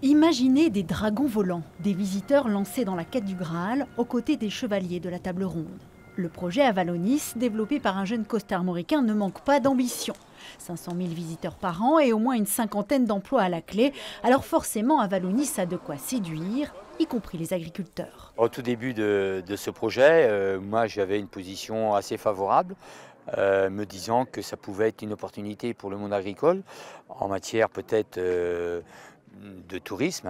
Imaginez des dragons volants, des visiteurs lancés dans la quête du Graal aux côtés des chevaliers de la table ronde. Le projet Avalonis, développé par un jeune costarmoricain, ne manque pas d'ambition. 500 000 visiteurs par an et au moins une cinquantaine d'emplois à la clé. Alors forcément, Avalonis a de quoi séduire, y compris les agriculteurs. Au tout début de ce projet, moi j'avais une position assez favorable, me disant que ça pouvait être une opportunité pour le monde agricole, en matière peut-être de tourisme,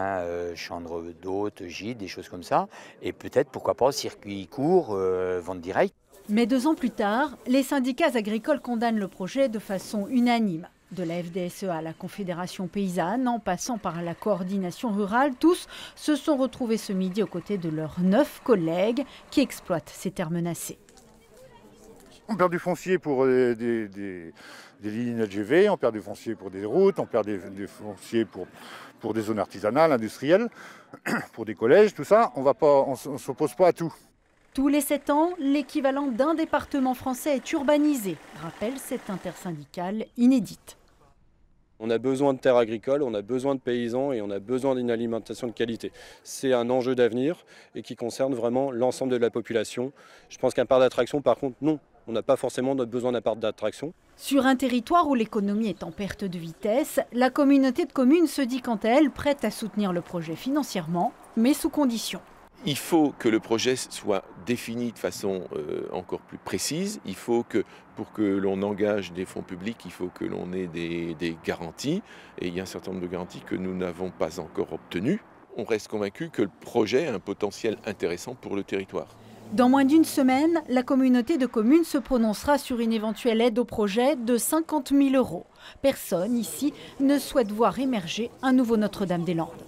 chambre d'hôtes, gîtes, des choses comme ça, et peut-être pourquoi pas circuit court, vente directe. Mais 2 ans plus tard, les syndicats agricoles condamnent le projet de façon unanime. De la FDSEA à la Confédération paysanne, en passant par la coordination rurale, tous se sont retrouvés ce midi aux côtés de leurs 9 collègues qui exploitent ces terres menacées. On perd du foncier pour des lignes LGV, on perd du foncier pour des routes, on perd du foncier pour des zones artisanales, industrielles, pour des collèges, tout ça. On ne s'oppose pas à tout. Tous les 7 ans, l'équivalent d'un département français est urbanisé, rappelle cette intersyndicale inédite. On a besoin de terres agricoles, on a besoin de paysans et on a besoin d'une alimentation de qualité. C'est un enjeu d'avenir et qui concerne vraiment l'ensemble de la population. Je pense qu'un parc d'attraction, par contre, non. On n'a pas forcément besoin d'un parc d'attraction. Sur un territoire où l'économie est en perte de vitesse, la communauté de communes se dit quant à elle prête à soutenir le projet financièrement, mais sous condition. Il faut que le projet soit défini de façon encore plus précise. Il faut que, pour que l'on engage des fonds publics, il faut que l'on ait des garanties. Et il y a un certain nombre de garanties que nous n'avons pas encore obtenues. On reste convaincu que le projet a un potentiel intéressant pour le territoire. Dans moins d'une semaine, la communauté de communes se prononcera sur une éventuelle aide au projet de 50 000 €. Personne ici ne souhaite voir émerger un nouveau Notre-Dame-des-Landes.